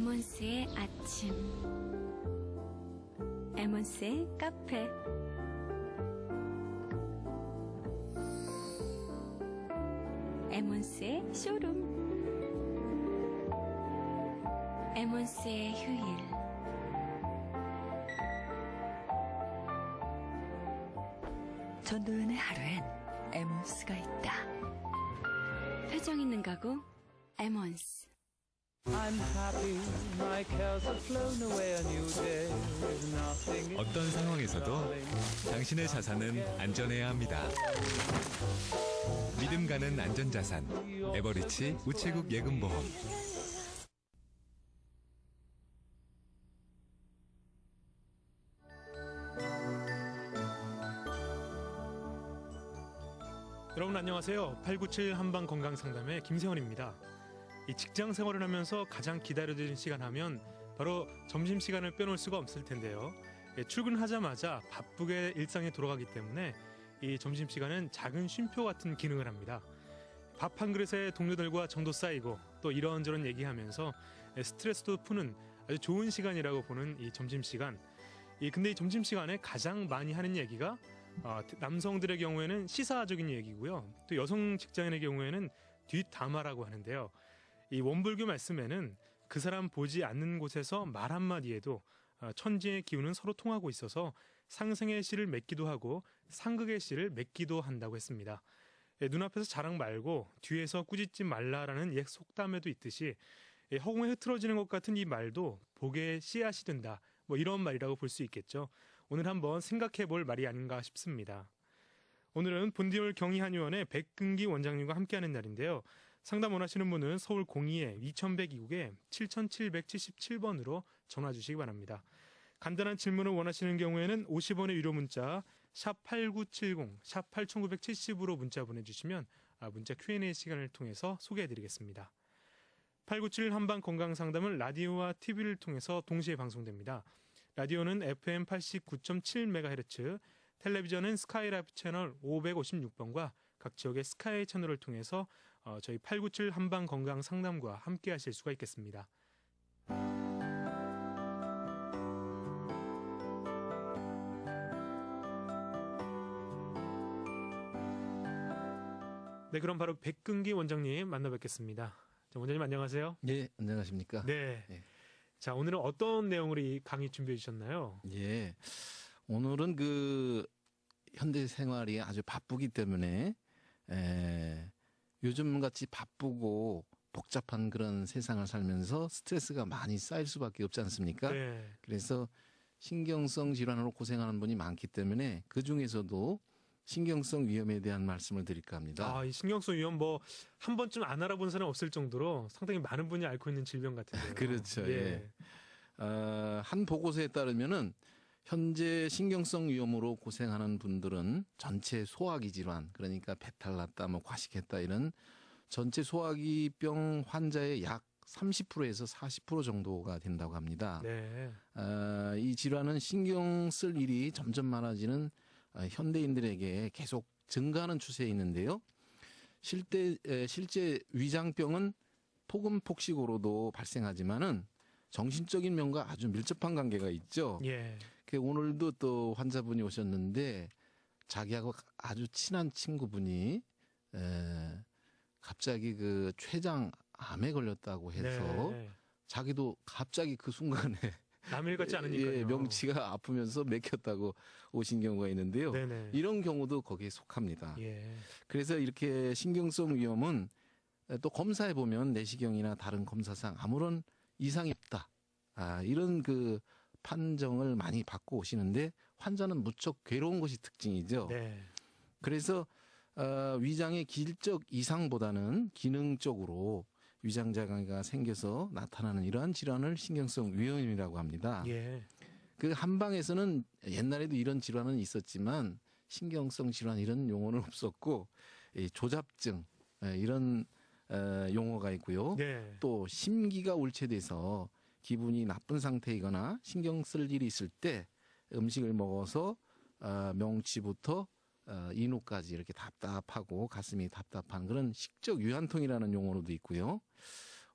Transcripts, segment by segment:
에몬스의 아침, 에몬스의 카페. 에몬스의 쇼룸, 에몬스의 휴일. 전도연의 하루엔 에몬스가 있다. 표정 있는 가구 에몬스. I'm happy, my cares have flown away, a new day, nothing. 어떤 상황에서도 당신의 자산은 안전해야 합니다. 믿음 가는 안전자산 에버리치 우체국 예금보험. 여러분 안녕하세요. 897 한방건강상담의 김세원입니다. 이 직장 생활을 하면서 가장 기다려지는 시간 하면 바로 점심시간을 빼놓을 수가 없을 텐데요. 출근하자마자 바쁘게 일상에 돌아가기 때문에 이 점심시간은 작은 쉼표 같은 기능을 합니다. 밥 한 그릇에 동료들과 정도 쌓이고 또 이런저런 얘기하면서 스트레스도 푸는 아주 좋은 시간이라고 보는 이 점심시간. 근데 이 점심시간에 가장 많이 하는 얘기가 남성들의 경우에는 시사적인 얘기고요. 또 여성 직장인의 경우에는 뒷담화라고 하는데요. 이 원불교 말씀에는 그 사람 보지 않는 곳에서 말 한마디에도 천지의 기운은 서로 통하고 있어서 상생의 씨를 맺기도 하고 상극의 씨를 맺기도 한다고 했습니다. 눈앞에서 자랑 말고 뒤에서 꾸짖지 말라라는 옛 속담에도 있듯이 허공에 흐트러지는 것 같은 이 말도 복의 씨앗이 된다. 뭐 이런 말이라고 볼 수 있겠죠. 오늘 한번 생각해 볼 말이 아닌가 싶습니다. 오늘은 본디올 경희한의원의 백근기 원장님과 함께하는 날인데요. 상담 원하시는 분은 서울 02-2102국에 7777번으로 전화 주시기 바랍니다. 간단한 질문을 원하시는 경우에는 50원의 유료 문자 샵 8970, 샵 8970으로 문자 보내주시면 문자 Q&A 시간을 통해서 소개해드리겠습니다. 897 한방건강상담은 라디오와 TV를 통해서 동시에 방송됩니다. 라디오는 FM 89.7MHz, 텔레비전은 스카이라이프 채널 556번과 각 지역의 스카이 채널을 통해서 저희 897 한방건강상담과 함께 하실 수가 있겠습니다. 네, 그럼 바로 백근기 원장님 만나뵙겠습니다. 원장님 안녕하세요. 네, 안녕하십니까. 네. 네. 자, 오늘은 어떤 내용으로 이 강의 준비해 주셨나요? 예. 오늘은 현대 생활이 아주 바쁘기 때문에, 요즘 같이 바쁘고 복잡한 그런 세상을 살면서 스트레스가 많이 쌓일 수밖에 없지 않습니까? 네. 그래서 신경성 질환으로 고생하는 분이 많기 때문에 그 중에서도 신경성 위염에 대한 말씀을 드릴까 합니다. 이 신경성 위염 한 번쯤 안 알아본 사람 없을 정도로 상당히 많은 분이 앓고 있는 질병 같은데요. 그렇죠. 예. 한 보고서에 따르면은 현재 신경성 위염으로 고생하는 분들은 전체 소화기 질환, 그러니까 배탈 났다, 과식했다 이런 전체 소화기병 환자의 약 30%에서 40% 정도가 된다고 합니다. 네. 이 질환은 신경 쓸 일이 점점 많아지는 현대인들에게 계속 증가하는 추세에 있는데요. 실제 위장병은 폭음폭식으로도 발생하지만은 정신적인 면과 아주 밀접한 관계가 있죠. 예. 오늘도 또 환자분이 오셨는데 자기하고 아주 친한 친구분이 갑자기 췌장암에 걸렸다고 해서 네. 자기도 갑자기 그 순간에 남일 같지 않으니까요. 예, 명치가 아프면서 맥혔다고 오신 경우가 있는데요. 네네. 이런 경우도 거기에 속합니다. 예. 그래서 이렇게 신경성 위염은 또 검사해 보면 내시경이나 다른 검사상 아무런 이상이 없다. 이런 판정을 많이 받고 오시는데 환자는 무척 괴로운 것이 특징이죠. 네. 그래서 위장의 질적 이상보다는 기능적으로 위장 장애가 생겨서 나타나는 이러한 질환을 신경성 위염이라고 합니다. 예. 한방에서는 옛날에도 이런 질환은 있었지만 신경성 질환 이런 용어는 없었고 조잡증 이런 용어가 있고요. 네. 또 심기가 울체돼서 기분이 나쁜 상태이거나 신경 쓸 일이 있을 때 음식을 먹어서 명치부터 인후까지 이렇게 답답하고 가슴이 답답한 그런 식적 유한통이라는 용어로도 있고요.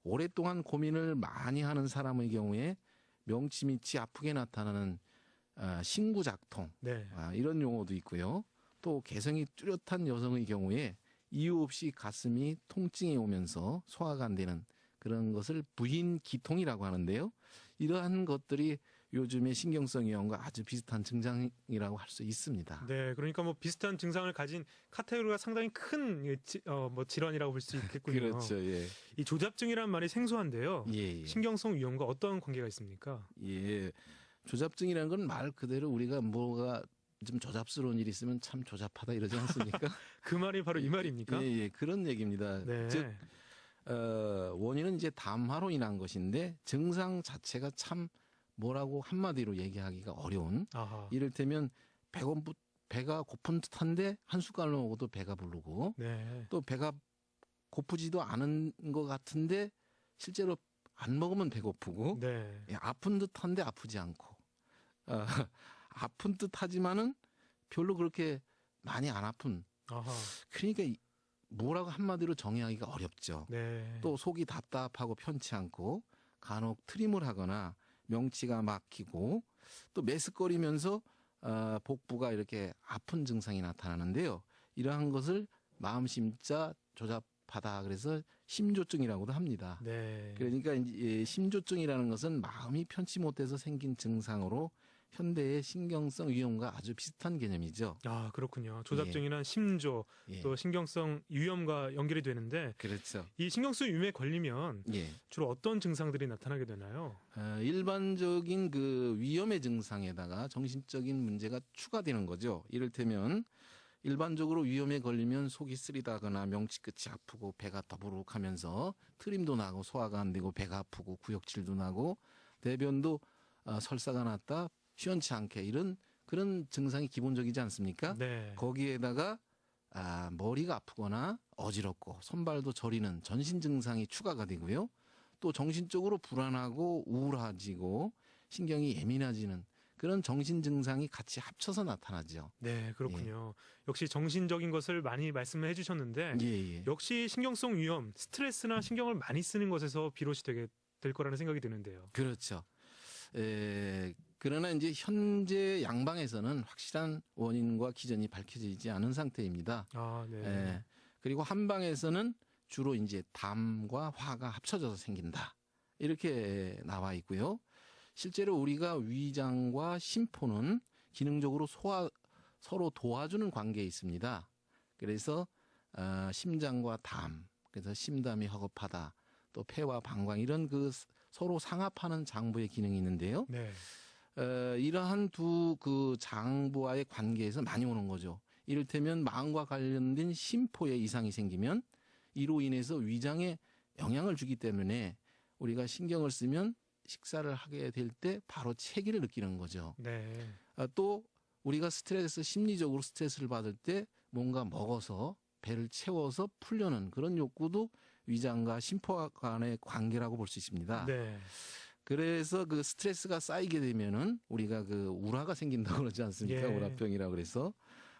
오랫동안 고민을 많이 하는 사람의 경우에 명치 밑이 아프게 나타나는 신구작통 네. 이런 용어도 있고요. 또 개성이 뚜렷한 여성의 경우에 이유 없이 가슴이 통증이 오면서 소화가 안 되는 그런 것을 부인기통이라고 하는데요. 이러한 것들이 요즘의 신경성 위염과 아주 비슷한 증상이라고 할 수 있습니다. 네, 그러니까 뭐 비슷한 증상을 가진 카테고리가 상당히 큰 질환이라고 볼 수 있겠군요. 그렇죠. 예. 이 조잡증이라는 말이 생소한데요. 예. 신경성 위염과 어떤 관계가 있습니까? 예. 조잡증이라는 건 말 그대로 우리가 뭐가 좀 조잡스러운 일이 있으면 참 조잡하다 이러지 않습니까? 그 말이 바로 이 말입니까? 예, 그런 얘기입니다. 네. 즉, 원인은 이제 담화로 인한 것인데 증상 자체가 참 뭐라고 한마디로 얘기하기가 어려운 아하. 이를테면 배가 고픈 듯한데 한 숟갈 먹어도 배가 부르고 네. 또 배가 고프지도 않은 것 같은데 실제로 안 먹으면 배고프고 네. 아픈 듯한데 아프지 않고 아픈 듯하지만은 별로 그렇게 많이 안 아픈 아하. 그러니까 뭐라고 한마디로 정의하기가 어렵죠. 네. 또 속이 답답하고 편치 않고 간혹 트림을 하거나 명치가 막히고 또 메스꺼리면서 복부가 이렇게 아픈 증상이 나타나는데요. 이러한 것을 마음심자 조잡하다 그래서 심조증이라고도 합니다. 네. 그러니까 이제 심조증이라는 것은 마음이 편치 못해서 생긴 증상으로 현대의 신경성 위염과 아주 비슷한 개념이죠. 아, 그렇군요. 조잡증이란 심조, 예. 또 신경성 위염과 연결이 되는데 그렇죠. 이 신경성 위염에 걸리면 예. 주로 어떤 증상들이 나타나게 되나요? 일반적인 그 위염의 증상에다가 정신적인 문제가 추가되는 거죠. 이를테면 일반적으로 위염에 걸리면 속이 쓰리다거나 명치 끝이 아프고 배가 더부룩하면서 트림도 나고 소화가 안 되고 배가 아프고 구역질도 나고 대변도 설사가 났다 시원치 않게 이런 그런 증상이 기본적이지 않습니까? 네. 거기에다가 머리가 아프거나 어지럽고 손발도 저리는 전신 증상이 추가가 되고요. 또 정신적으로 불안하고 우울해지고 신경이 예민해지는 그런 정신 증상이 같이 합쳐서 나타나죠. 네, 그렇군요. 역시 정신적인 것을 많이 말씀을 해주셨는데 예. 역시 신경성 위염, 스트레스나 신경을 많이 쓰는 것에서 비롯이 되게 될 거라는 생각이 드는데요. 그렇죠. 그러나 이제 현재 양방에서는 확실한 원인과 기전이 밝혀지지 않은 상태입니다. 아, 네. 그리고 한방에서는 주로 이제 담과 화가 합쳐져서 생긴다. 이렇게 나와 있고요. 실제로 우리가 위장과 심포는 기능적으로 서로 도와주는 관계에 있습니다. 그래서 심장과 담, 그래서 심담이 허겁하다, 또 폐와 방광 이런 그 서로 상합하는 장부의 기능이 있는데요. 네. 이러한 두 그 장부와의 관계에서 많이 오는 거죠. 이를테면 마음과 관련된 심포에 이상이 생기면 이로 인해서 위장에 영향을 주기 때문에 우리가 신경을 쓰면 식사를 하게 될 때 바로 체기를 느끼는 거죠. 네. 또 우리가 심리적으로 스트레스를 받을 때 뭔가 먹어서 배를 채워서 풀려는 그런 욕구도 위장과 심포 간의 관계라고 볼 수 있습니다. 네. 그래서 그 스트레스가 쌓이게 되면은 우리가 그 우라가 생긴다고 그러지 않습니까? 예. 우라병이라고 그래서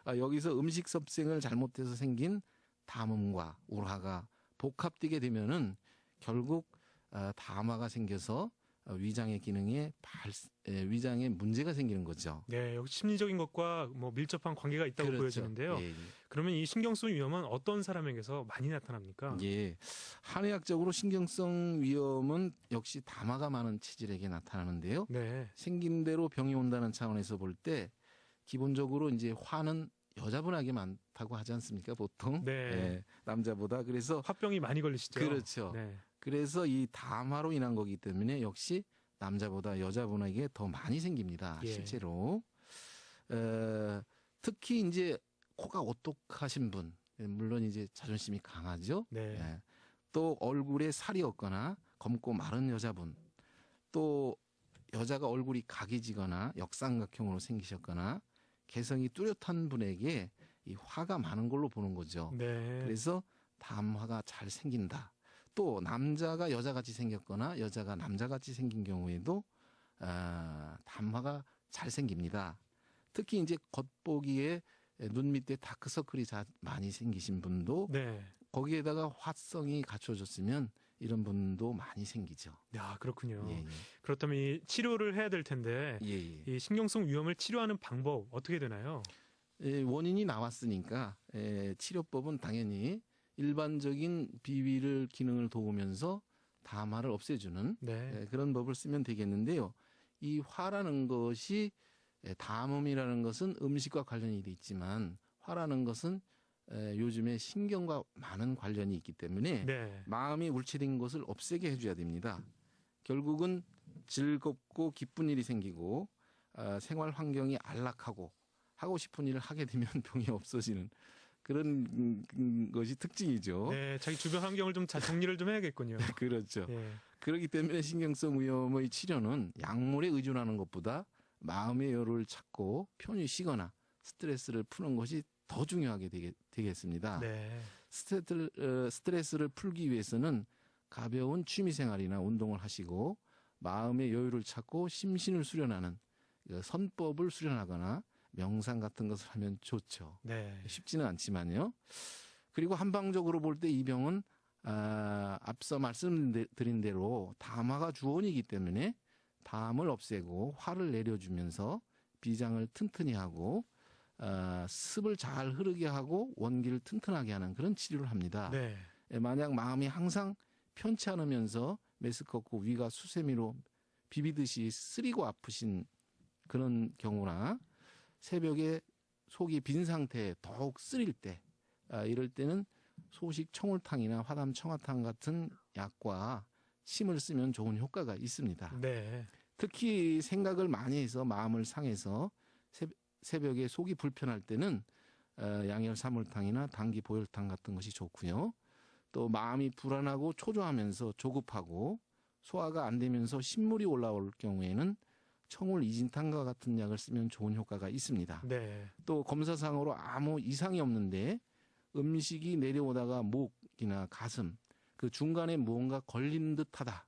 여기서 음식 섭생을 잘못해서 생긴 담음과 우라가 복합되게 되면은 결국 담화가 생겨서 위장의 기능에 위장에 문제가 생기는 거죠. 네, 역시 심리적인 것과 뭐 밀접한 관계가 있다고 그렇죠. 보여지는데요. 예. 그러면 이 신경성 위염은 어떤 사람에게서 많이 나타납니까? 예. 한의학적으로 신경성 위염은 역시 담화가 많은 체질에게 나타나는데요. 네. 생긴 대로 병이 온다는 차원에서 볼 때 기본적으로 이제 화는 여자분에게 많다고 하지 않습니까? 보통. 네. 예, 남자보다. 그래서 화병이 많이 걸리시죠? 그렇죠. 네. 그래서 이 담화로 인한 거기 때문에 역시 남자보다 여자분에게 더 많이 생깁니다. 예. 실제로. 특히 이제 코가 오똑하신 분, 물론 이제 자존심이 강하죠. 네. 예. 또 얼굴에 살이 없거나 검고 마른 여자분, 또 여자가 얼굴이 각이지거나 역삼각형으로 생기셨거나 개성이 뚜렷한 분에게 이 화가 많은 걸로 보는 거죠. 네. 그래서 담화가 잘 생긴다. 또 남자가 여자같이 생겼거나 여자가 남자같이 생긴 경우에도 담화가 잘 생깁니다. 특히 이제 겉보기에 눈 밑에 다크서클이 많이 생기신 분도 네. 거기에다가 화성이 갖춰졌으면 이런 분도 많이 생기죠. 야, 그렇군요. 예, 그렇다면 이 치료를 해야 될 텐데 예. 예, 이 신경성 위염을 치료하는 방법 어떻게 되나요? 예, 원인이 나왔으니까 치료법은 당연히 일반적인 비위를 기능을 도우면서 담화를 없애주는 네. 그런 법을 쓰면 되겠는데요. 이 화라는 것이 담음이라는 것은 음식과 관련이 돼 있지만 화라는 것은 요즘에 신경과 많은 관련이 있기 때문에 네. 마음이 울체된 것을 없애게 해줘야 됩니다. 결국은 즐겁고 기쁜 일이 생기고 생활 환경이 안락하고 하고 싶은 일을 하게 되면 병이 없어지는 그런 것이 특징이죠. 네, 자기 주변 환경을 좀 잘 정리를 좀 해야겠군요. 그렇죠. 예. 그렇기 때문에 신경성 위염의 치료는 약물에 의존하는 것보다 마음의 여유를 찾고 편히 쉬거나 스트레스를 푸는 것이 더 중요하게 되겠습니다. 네. 스트레스를 풀기 위해서는 가벼운 취미생활이나 운동을 하시고 마음의 여유를 찾고 심신을 수련하는 선법을 수련하거나 명상 같은 것을 하면 좋죠. 네. 쉽지는 않지만요. 그리고 한방적으로 볼 때 이 병은 앞서 말씀드린 대로 담화가 주원이기 때문에 담을 없애고 화를 내려주면서 비장을 튼튼히 하고 습을 잘 흐르게 하고 원기를 튼튼하게 하는 그런 치료를 합니다. 네. 만약 마음이 항상 편치 않으면서 메스껍고 위가 수세미로 비비듯이 쓰리고 아프신 그런 경우나 새벽에 속이 빈 상태에 더욱 쓰릴 때 이럴 때는 소식 청울탕이나 화담 청화탕 같은 약과 침을 쓰면 좋은 효과가 있습니다. 네. 특히 생각을 많이 해서 마음을 상해서 새벽에 속이 불편할 때는 양열 사물탕이나 당기 보혈탕 같은 것이 좋고요. 또 마음이 불안하고 초조하면서 조급하고 소화가 안 되면서 신물이 올라올 경우에는 청울 이진탕과 같은 약을 쓰면 좋은 효과가 있습니다. 네. 또 검사상으로 아무 이상이 없는데 음식이 내려오다가 목이나 가슴 그 중간에 무언가 걸린 듯하다.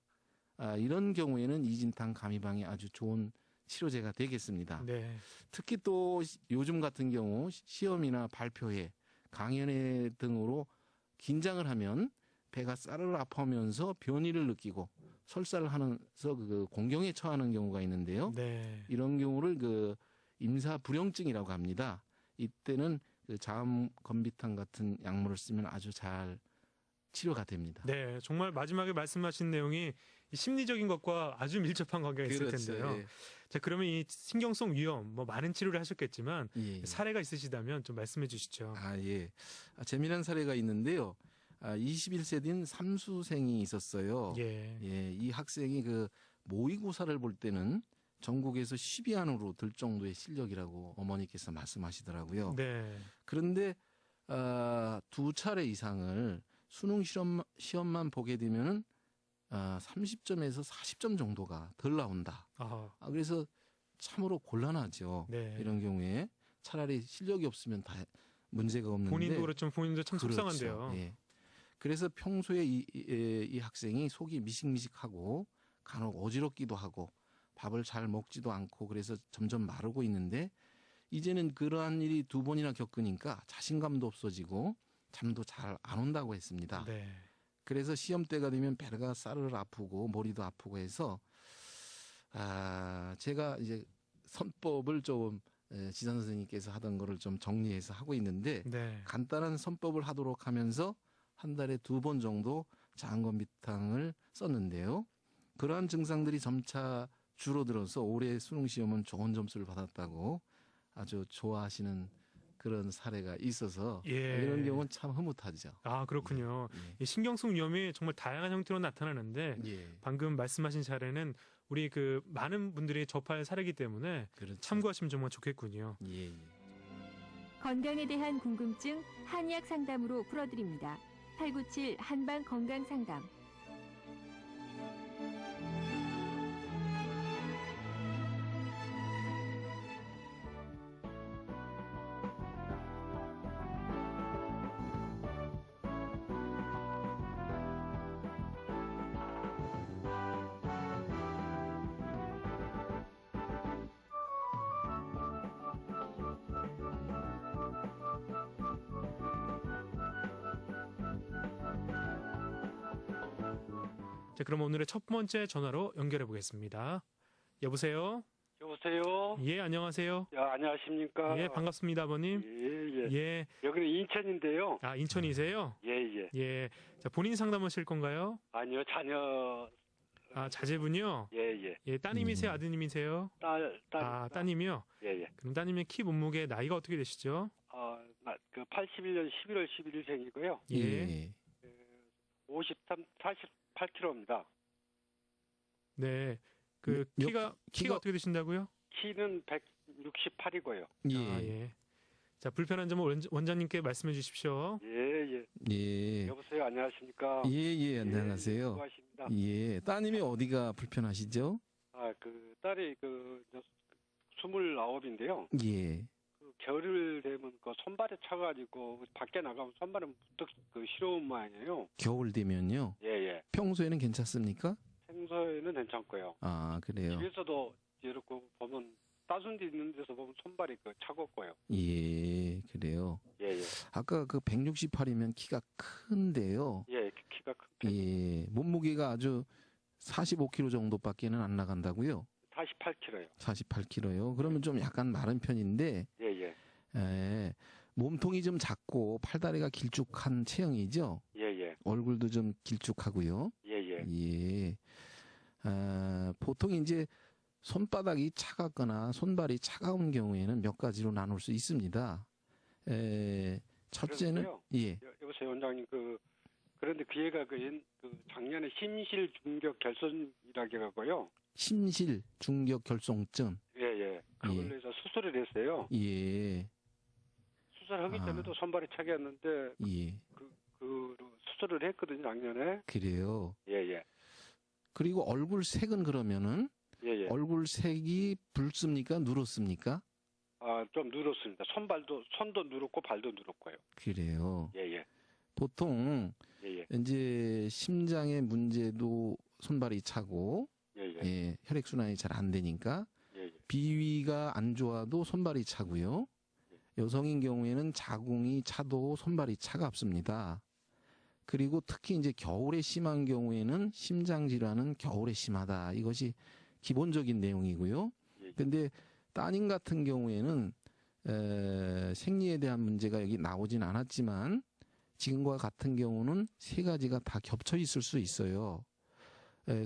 이런 경우에는 이진탕 감이방이 아주 좋은 치료제가 되겠습니다. 네. 특히 또 요즘 같은 경우 시험이나 발표회, 강연회 등으로 긴장을 하면 배가 싸르르 아파하면서 변이를 느끼고 설사를 하면서 그 공경에 처하는 경우가 있는데요. 네. 이런 경우를 그 임사불영증이라고 합니다. 이때는 그 자음 건비탕 같은 약물을 쓰면 아주 잘 치료가 됩니다. 네, 정말 마지막에 말씀하신 내용이 이 심리적인 것과 아주 밀접한 관계가 있을 텐데요. 예. 자, 그러면 이 신경성 위염, 뭐 많은 치료를 하셨겠지만 예. 사례가 있으시다면 좀 말씀해 주시죠. 예. 재미난 사례가 있는데요. 21세 된 삼수생이 있었어요. 예. 예, 이 학생이 그 모의고사를 볼 때는 전국에서 10위 안으로 들 정도의 실력이라고 어머니께서 말씀하시더라고요. 네. 그런데 두 차례 이상을 수능 시험만 보게 되면은 30점에서 40점 정도가 덜 나온다. 아, 그래서 참으로 곤란하죠. 네. 이런 경우에 차라리 실력이 없으면 다 문제가 없는데 본인도 그렇지만 본인도 참 그렇죠. 속상한데요. 예. 그래서 평소에 이 학생이 속이 미식미식하고 간혹 어지럽기도 하고 밥을 잘 먹지도 않고 그래서 점점 마르고 있는데 이제는 그러한 일이 두 번이나 겪으니까 자신감도 없어지고 잠도 잘 안 온다고 했습니다. 네. 그래서 시험 때가 되면 배가 싸르르 아프고 머리도 아프고 해서 제가 이제 선법을 좀 지산 선생님께서 하던 거를 좀 정리해서 하고 있는데 네. 간단한 선법을 하도록 하면서 한 달에 2번 정도 장건비탕을 썼는데요. 그러한 증상들이 점차 줄어들어서 올해 수능 시험은 좋은 점수를 받았다고 아주 좋아하시는 그런 사례가 있어서 예. 이런 경우는 참 흐뭇하죠. 아, 그렇군요. 예. 이 신경성 위염이 정말 다양한 형태로 나타나는데 예. 방금 말씀하신 사례는 우리 그 많은 분들이 접할 사례이기 때문에 그렇죠. 참고하시면 정말 좋겠군요. 예. 건강에 대한 궁금증 한의학 상담으로 풀어드립니다. 897 한방 건강 상담. 자, 그럼 오늘의 첫 번째 전화로 연결해 보겠습니다. 여보세요? 여보세요? 예, 안녕하세요. 안녕하십니까? 예, 반갑습니다, 아버님. 예, 예. 예. 여기는 인천인데요. 아, 인천이세요? 예, 예. 예. 자, 본인 상담하실 건가요? 아니요, 자녀. 아, 자제분이요? 예, 예. 예, 따님이세요, 아드님이세요? 딸. 아, 따님이요? 예, 예. 그럼 따님의 키, 몸무게, 나이가 어떻게 되시죠? 그 81년 11월 11일생이고요. 예. 48kg입니다. 네. 그 키가 어떻게 되신다고요? 키는 168이고요. 예. 아, 예. 자, 불편한 점은 원장님께 말씀해 주십시오. 예, 예. 예. 여보세요, 안녕하십니까? 예, 안녕하세요. 수고하십니다. 예. 따님이 어디가 불편하시죠? 그 딸이 29인데요. 예. 겨울 되면 손발에 차가지고 밖에 나가면 손발에 무척 시려운 모양이에요. 겨울 되면요. 예, 예. 평소에는 괜찮습니까? 평소에는 괜찮고요. 아, 그래요. 집에서도 이렇게 보면 따순 데 있는 데서 보면 손발이 차갑고요. 예, 그래요. 예, 예. 아까 168이면 키가 큰데요. 예, 키가 큰 편. 예, 몸무게가 아주 45kg 정도밖에는 안 나간다고요? 48kg요. 48kg요. 그러면 좀 약간 마른 편인데, 예, 예. 몸통이 좀 작고 팔다리가 길쭉한 체형이죠. 예, 예. 얼굴도 좀 길쭉하고요. 예, 예. 예. 보통 이제 손바닥이 차갑거나 손발이 차가운 경우에는 몇 가지로 나눌 수 있습니다. 첫째는 그런데요. 예. 여보세요, 원장님. 그런데 그 얘가 작년에 심실 중격 결손이라고 해가고요. 심실 중격 결손증. 예, 예. 그걸로 해서 수술을 했어요. 예. 수술하기 전에도 손발이 차겠는데 예. 수술을 했거든요, 작년에. 그래요. 예, 예. 그리고 얼굴 색은 그러면은 예, 예. 얼굴 색이 붉습니까? 누렇습니까? 좀 누렇습니다. 손도 누렇고 발도 누렇고요. 그래요. 예, 예. 보통 예, 예. 이제 심장의 문제도 손발이 차고 예, 예. 예, 혈액순환이 잘 안 되니까 예, 예. 비위가 안 좋아도 손발이 차고요. 여성인 경우에는 자궁이 차도 손발이 차갑습니다. 그리고 특히 이제 겨울에 심한 경우에는 심장 질환은 겨울에 심하다. 이것이 기본적인 내용이고요. 근데 따님 같은 경우에는 생리에 대한 문제가 여기 나오진 않았지만 지금과 같은 경우는 세 가지가 다 겹쳐 있을 수 있어요.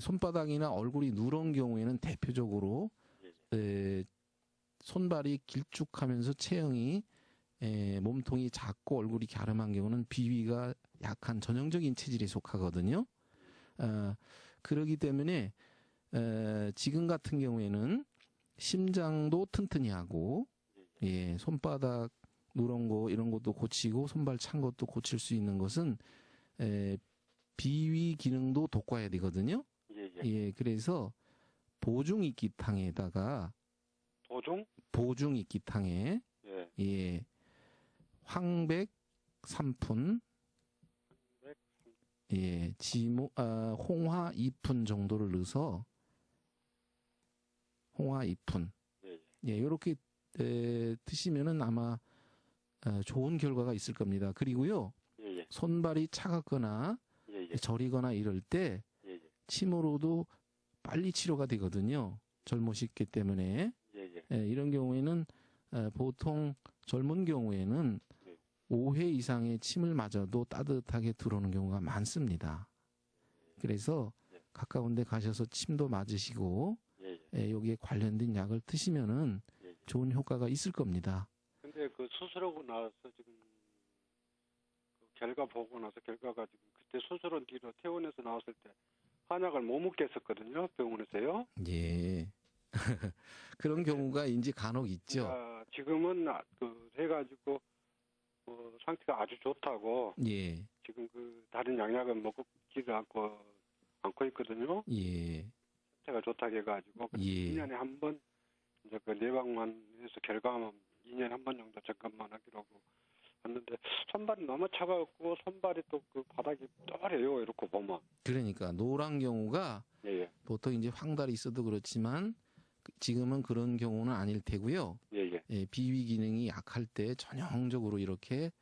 손바닥이나 얼굴이 누런 경우에는 대표적으로 손발이 길쭉하면서 체형이 몸통이 작고 얼굴이 갸름한 경우는 비위가 약한 전형적인 체질에 속하거든요. 그러기 때문에 지금 같은 경우에는 심장도 튼튼히 하고 예, 손바닥 누런 거 이런 것도 고치고 손발 찬 것도 고칠 수 있는 것은 비위 기능도 돋궈야 되거든요. 예, 예. 예, 그래서 보중이끼탕에다가 보중이끼탕에 예. 예, 황백 3푼 예, 홍화 2푼 정도를 넣어서 홍화 2푼 예, 요렇게 드시면은 아마 좋은 결과가 있을 겁니다. 그리고요. 예, 예. 손발이 차갑거나 예, 예. 저리거나 이럴 때 예, 예. 침으로도 빨리 치료가 되거든요. 젊으시기 때문에 예, 예. 예, 이런 경우에는 보통 젊은 경우에는 5회 이상의 침을 맞아도 따뜻하게 들어오는 경우가 많습니다. 그래서 가까운 데 가셔서 침도 맞으시고 여기에 관련된 약을 드시면은 좋은 효과가 있을 겁니다. 근데 수술하고 나서 지금 결과 보고 나서 결과가 지금 그때 수술한 뒤로 퇴원해서 나왔을 때 한약을 못 먹겠었거든요, 병원에서요. 예. 그런 경우가 이제 간혹 있죠. 지금은 해가지고 상태가 아주 좋다고. 예. 지금 다른 양약은 먹지도 않고 있거든요. 예. 상태가 좋다고 해가지고 2년에 한 번 이제 내방만 해서 결과만 2년에 한 번 정도 점검만 하기로 하고 왔는데 손발이 너무 차가웠고 손발이 또 바닥이 떠래요. 이렇게 보면. 그러니까 노란 경우가 예. 보통 이제 황달이 있어도 그렇지만 지금은 그런 경우는 아닐 테고요. 예. 예, 비위 기능이 약할 때 전형적으로 이렇게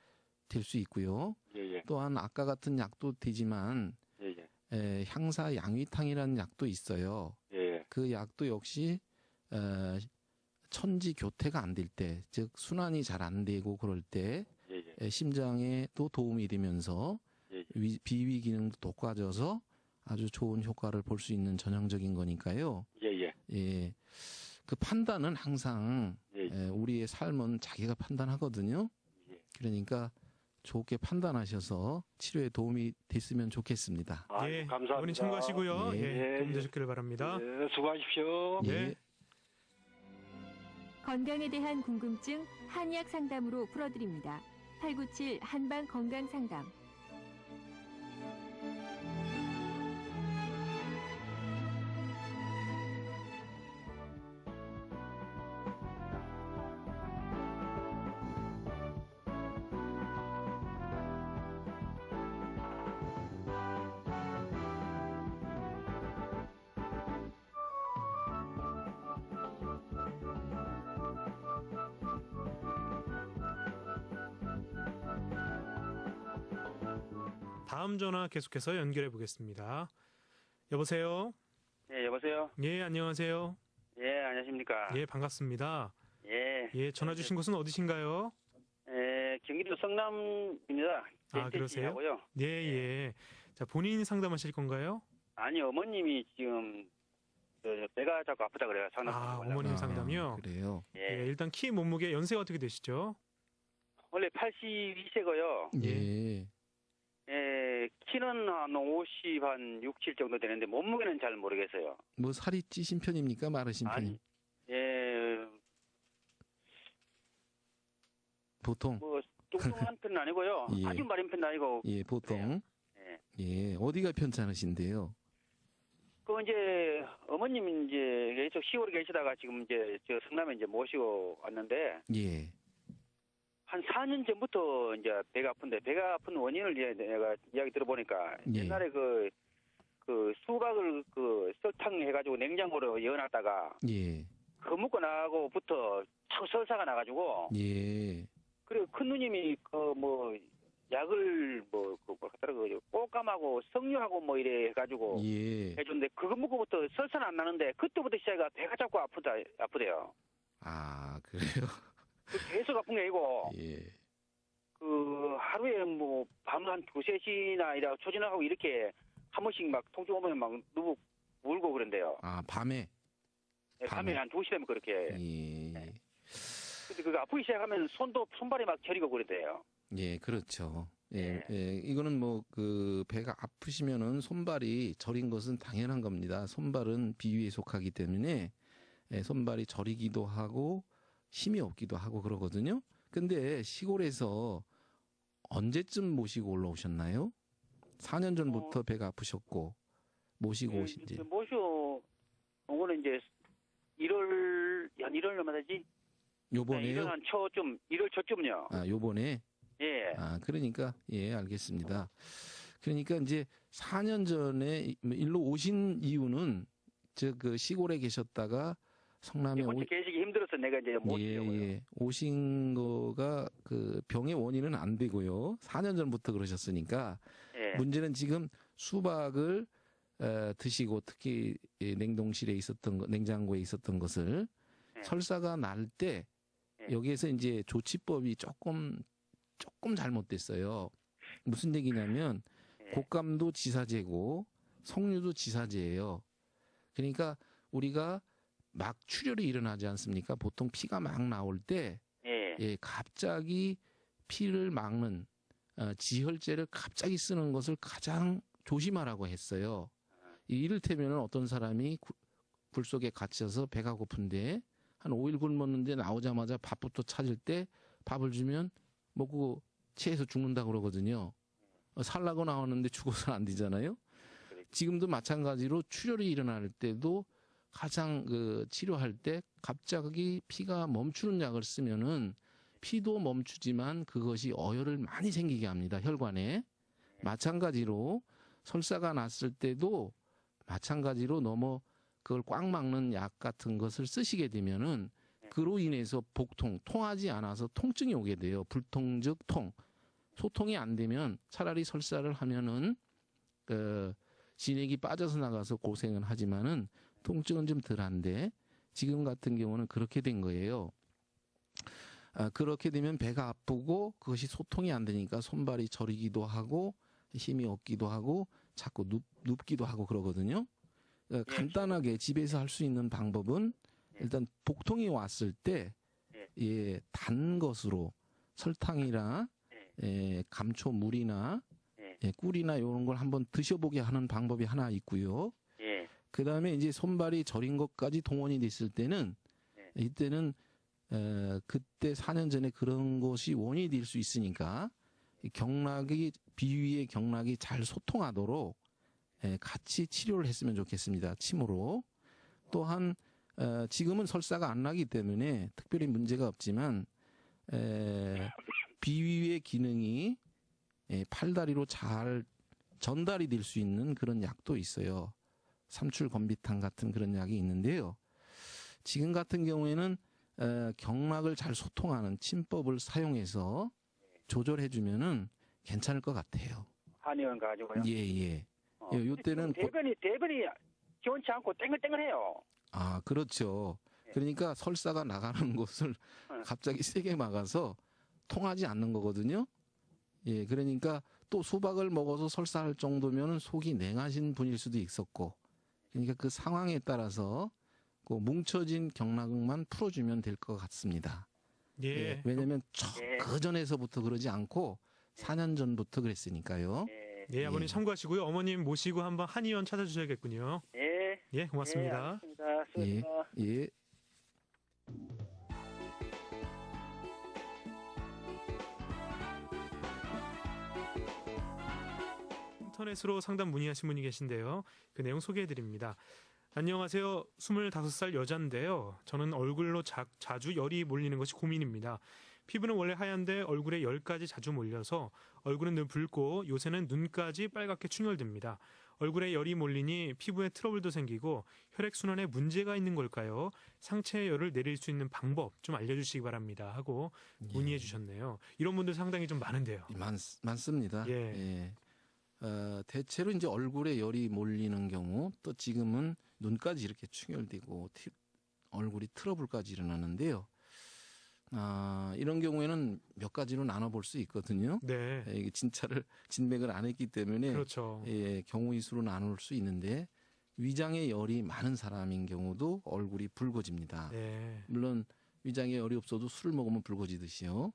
될 수 있고요. 예. 또한 아까 같은 약도 되지만 향사 양위탕이라는 약도 있어요. 예. 그 약도 역시 천지 교태가 안 될 때, 즉 순환이 잘 안 되고 그럴 때 예, 예. 심장에도 도움이 되면서 예, 예. 비위 기능도 돋궈져서 아주 좋은 효과를 볼 수 있는 전형적인 거니까요. 예, 예. 예. 그 판단은 항상 예, 예. 우리의 삶은 자기가 판단하거든요. 예. 그러니까 좋게 판단하셔서 치료에 도움이 됐으면 좋겠습니다. 아, 예, 감사합니다. 어머니 참고하시고요. 예. 예, 도움 예. 되셨기를 바랍니다. 예, 수고하십시오. 예. 건강에 대한 궁금증 한의학 상담으로 풀어드립니다. 897 한방 건강 상담. 다음 전화 계속해서 연결해 보겠습니다. 여보세요? 예, 여보세요? 예, 안녕하세요. 예, 안녕하십니까? 예, 반갑습니다. 예. 예, 전화 주신 곳은 어디신가요? 예, 경기도 성남입니다. 아, 그러세요? 하고요. 예, 예. 자, 본인 상담하실 건가요? 아니, 어머님이 지금 배가 자꾸 아프다 그래요. 상담. 아, 어머님 상담이요? 그래요. 예, 예. 일단 키, 몸무게, 연세가 어떻게 되시죠? 원래 82세고요. 예. 예, 키는 한 50, 한 6, 7 정도 되는데 몸무게는 잘 모르겠어요. 뭐 살이 찌신 편입니까? 마르신 편입니까? 예, 보통. 뭐 뚱뚱한 편은 아니고요. 예. 아주 마른 편은 아니고. 예, 보통. 예. 예, 어디가 편찮으신데요? 그 이제 어머님 이제 계속 시골에 계시다가 지금 이제 저 성남에 이제 모시고 왔는데 예. 한 4년 전부터 이제 배가 아픈데 배가 아픈 원인을 이제 내가 이야기 들어보니까 예. 옛날에 그 수박을 그 설탕 해가지고 냉장고로 넣어놨다가 예. 그 먹고 나고부터 자꾸 설사가 나가지고 예. 그리고 큰 누님이 그 뭐 약을 뭐 갖다가 그 꽃감하고 석류하고 뭐 이래 해가지고 예. 해줬는데 그거 먹고부터 설사는 안 나는데 그때부터 시작해가 배가 자꾸 아프대요. 아, 그래요? 계속 아픈 게 아니고 예. 그 하루에 뭐 밤 한 2-3시나 이라 초진하고 이렇게 한 번씩 막 통증 오면 막 누구 울고 그런데요. 아, 밤에? 밤에 한 2시 되면 그렇게. 예. 근데 그거 아프기 시작하면 손발이 막 저리고 그런데요. 예, 그렇죠. 예, 예, 이거는 뭐, 배가 아프시면은 손발이 저린 것은 당연한 겁니다. 손발은 비위에 속하기 때문에, 손발이 저리기도 하고, 힘이 없기도 하고 그러거든요. 근데 시골에서 언제쯤 모시고 올라오셨나요? 4년 전부터 배가 아프셨고, 모시고 오신지. 모시고 온 거는 이제 1월 얼마 되지? 요번에요? 1월 한 초쯤, 1월 초쯤요. 아, 요번에? 예. 아, 그러니까, 예, 알겠습니다. 그러니까 이제 4년 전에 일로 오신 이유는, 시골에 계셨다가 성남에 혼자 계시기 힘들어서 내가 이제 모시려고요. 예. 오신 거가 병의 원인은 안 되고요. 4년 전부터 그러셨으니까. 예. 문제는 지금 수박을 드시고 특히 냉동실에 있었던 냉장고에 있었던 것을 설사가 날 때 여기에서 이제 조치법이 조금 잘못됐어요. 무슨 얘기냐면 곶감도 지사제고 석류도 지사제예요. 그러니까 우리가 막 출혈이 일어나지 않습니까? 보통 피가 막 나올 때 갑자기 피를 막는 지혈제를 갑자기 쓰는 것을 가장 조심하라고 했어요. 이를테면 어떤 사람이 굴 속에 갇혀서 배가 고픈데 한 5일 굶었는데 나오자마자 밥부터 찾을 때 밥을 주면 먹고 체해서 죽는다고 그러거든요. 살라고 나왔는데 죽어서는 안 되잖아요. 지금도 마찬가지로 출혈이 일어날 때도 가장 치료할 때 갑자기 피가 멈추는 약을 쓰면은 피도 멈추지만 그것이 어혈을 많이 생기게 합니다. 혈관에. 마찬가지로 설사가 났을 때도 마찬가지로 너무 그걸 꽉 막는 약 같은 것을 쓰시게 되면은 그로 인해서 복통, 통하지 않아서 통증이 오게 돼요. 불통 즉 통. 소통이 안 되면 차라리 설사를 하면은 진액이 빠져서 나가서 고생은 하지만은 통증은 좀 덜한데 지금 같은 경우는 그렇게 된 거예요. 그렇게 되면 배가 아프고 그것이 소통이 안 되니까 손발이 저리기도 하고 힘이 없기도 하고 자꾸 눕기도 하고 그러거든요. 그러니까 간단하게 집에서 할 수 있는 방법은 일단 복통이 왔을 때 단 것으로 설탕이나 감초 물이나 꿀이나 이런 걸 한번 드셔보게 하는 방법이 하나 있고요. 그 다음에 이제 손발이 저린 것까지 동원이 됐을 때는 이때는 그때 4년 전에 그런 것이 원인이 될 수 있으니까 비위의 경락이 잘 소통하도록 같이 치료를 했으면 좋겠습니다. 침으로. 또한 지금은 설사가 안 나기 때문에 특별히 문제가 없지만 비위의 기능이 팔다리로 잘 전달이 될 수 있는 그런 약도 있어요. 삼출건비탕 같은 그런 약이 있는데요. 지금 같은 경우에는 경락을 잘 소통하는 침법을 사용해서 조절해주면은 괜찮을 것 같아요. 한의원 가지고요. 예. 요때는 대변이 시원치 않고 땡글땡글해요. 아, 그렇죠. 그러니까 설사가 나가는 곳을 갑자기 세게 막아서 통하지 않는 거거든요. 예, 그러니까 또 수박을 먹어서 설사할 정도면은 속이 냉하신 분일 수도 있었고, 그러니까 그 상황에 따라서 그 뭉쳐진 경락만 풀어주면 될 것 같습니다. 예, 왜냐하면 그 전에서부터 그러지 않고 4년 전부터 그랬으니까요. 예, 아버님 참고하시고요. 어머님 모시고 한번 한의원 찾아주셔야겠군요. 예, 고맙습니다. 알겠습니다. 수고하셨습니다. 예. 인터넷으로 상담 문의하신 분이 계신데요. 그 내용 소개해드립니다. 안녕하세요. 25살 여자인데요. 저는 얼굴로 자주 열이 몰리는 것이 고민입니다. 피부는 원래 하얀데 얼굴에 열까지 자주 몰려서 얼굴은 늘 붉고 요새는 눈까지 빨갛게 충혈됩니다. 얼굴에 열이 몰리니 피부에 트러블도 생기고 혈액순환에 문제가 있는 걸까요? 상체에 열을 내릴 수 있는 방법 좀 알려주시기 바랍니다 하고 문의해 주셨네요. 이런 분들 상당히 좀 많은데요. 많습니다. 예. 대체로 이제 얼굴에 열이 몰리는 경우, 또 지금은 눈까지 이렇게 충혈되고 얼굴이 트러블까지 일어나는데요. 이런 경우에는 몇 가지로 나눠볼 수 있거든요. 네. 이게 진맥을 안 했기 때문에 그렇죠. 경우의 수로 나눌 수 있는데, 위장에 열이 많은 사람인 경우도 얼굴이 붉어집니다. 네. 물론 위장에 열이 없어도 술을 먹으면 붉어지듯이요.